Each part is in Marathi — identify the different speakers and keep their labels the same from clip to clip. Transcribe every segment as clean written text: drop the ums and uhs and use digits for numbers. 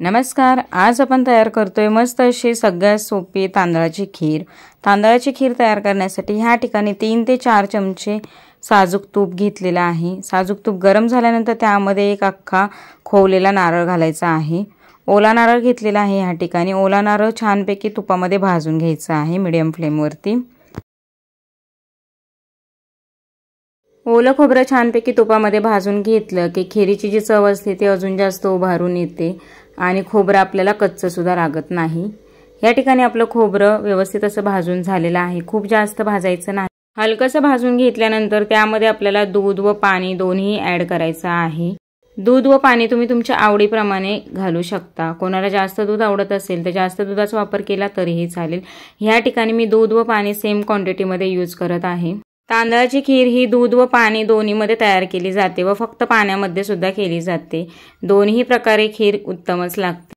Speaker 1: नमस्कार। आज आपण तयार करतोय मस्त अशी सगळ्यात सोपी तांदळाची खीर। तांदळाची खीर तयार करण्यासाठी ह्या ठिकाणी 3 ते 4 चमचे साजूक तूप घेतलेला आहे। साजूक तूप गरम झाल्यानंतर त्यामध्ये एक अख्खा खोवलेला नारळ घालायचा आहे। ओला नारळ घेतलेला आहे। ह्या ठिकाणी ओला नारळ छानपैकी तुपामध्ये भाजून घ्यायचा आहे मीडियम फ्लेम वरती। ओलं खोबरं छानपैकी तुपामध्ये भाजून घेतलं की खीरीची जी चव असते ती अजून जास्त उभारून येते आणि खोबरं आपल्याला कच्चं सुद्धा लागत नाही। या ठिकाणी आपलं खोबरं व्यवस्थित असं भाजून झालेलं आहे। खूप जास्त भाजायचं नाही। हलकसं भाजून घेतल्यानंतर त्यामध्ये आपल्याला दूध व पाणी दोन्ही ऍड करायचं आहे। दूध व पाणी तुम्ही तुमच्या आवडीप्रमाणे घालू शकता। कोणाला जास्त दूध आवडत असेल तर जास्त दुधाचा वापर केला तरीही चालेल। ह्या ठिकाणी मी दूध व पाणी सेम क्वांटिटीमध्ये यूज करत आहे। तांदळाची खीर ही दूध व पाणी दोन्हीमध्ये तयार केली जाते व फक्त पाण्यामध्ये सुद्धा केली जाते। दोन्ही प्रकारे खीर उत्तमच लागते।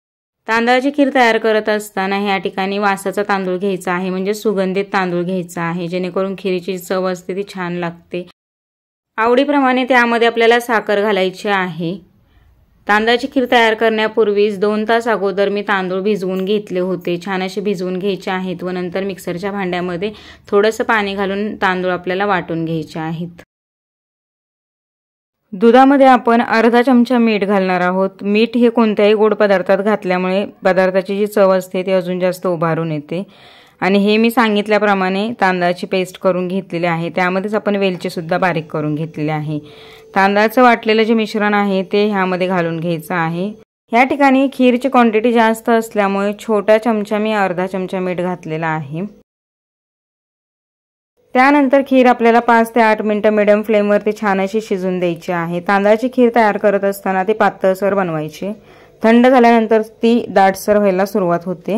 Speaker 1: तांदळाची खीर तयार करत असताना ह्या ठिकाणी वासाचा तांदूळ घ्यायचा आहे, म्हणजे सुगंधित तांदूळ घ्यायचा आहे, जेणेकरून खीरीची चव असते ती छान लागते। आवडीप्रमाणे त्यामध्ये आपल्याला साखर घालायची आहे। तांदळाची खीर तयार करण्यापूर्वीच 2 तास अगोदर मी तांदूळ भिजवून घेतले होते। छान असे भिजवून घ्यायचे आहेत व नंतर मिक्सरच्या भांड्यामध्ये थोडंसं पाणी घालून तांदूळ आपल्याला वाटून घ्यायचे आहेत। दुधामध्ये आपण अर्धा चमचा मीठ घालणार आहोत। मीठ हे कोणत्याही गोड पदार्थात घातल्यामुळे पदार्थाची जी चव असते ती अजून जास्त उभारून येते। आणि हे मी सांगितल्याप्रमाणे तांदळाची पेस्ट करून घेतलेली आहे। त्यामध्येच आपण वेलची सुद्धा बारीक करून घेतलेली आहे। तांदळाचं वाटलेलं जे मिश्रण आहे ते ह्यामध्ये घालून घ्यायचं आहे। या ठिकाणी खीरची क्वांटिटी जास्त असल्यामुळे छोटा चमचा मी अर्धा चमचा मीठ घातलेला आहे। त्यानंतर खीर आपल्याला 5 ते 8 मिनिटं मीडियम फ्लेमवरती छान अशी शिजून द्यायची आहे। तांदळाची खीर तयार करत असताना ती पातळसर बनवायची। थंड झाल्यानंतर ती दाटसर व्हायला सुरुवात होते।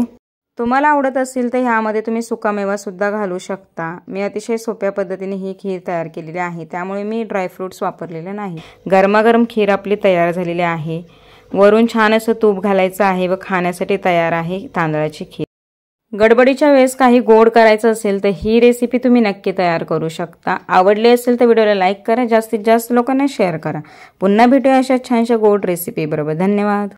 Speaker 1: तुम्हाला आवडत असेल तर ह्यामध्ये तुम्ही सुकामेवा सुद्धा घालू शकता। मी अतिशय सोप्या पद्धतीने ही खीर तयार केलेली आहे, त्यामुळे मी ड्रायफ्रुट्स वापरलेले नाही। गरमागरम खीर आपली तयार झालेली आहे। वरून छान असं तूप घालायचं आहे व खाण्यासाठी तयार आहे तांदळाची खीर। गडबडीच्या वेळेस काही गोड करायचं असेल तर ही रेसिपी तुम्ही नक्की तयार करू शकता। आवडली असेल तर व्हिडिओला लाईक करा, जास्तीत जास्त लोकांना शेअर करा। पुन्हा भेटूया अशा छानशा गोड रेसिपी बरोबर। धन्यवाद।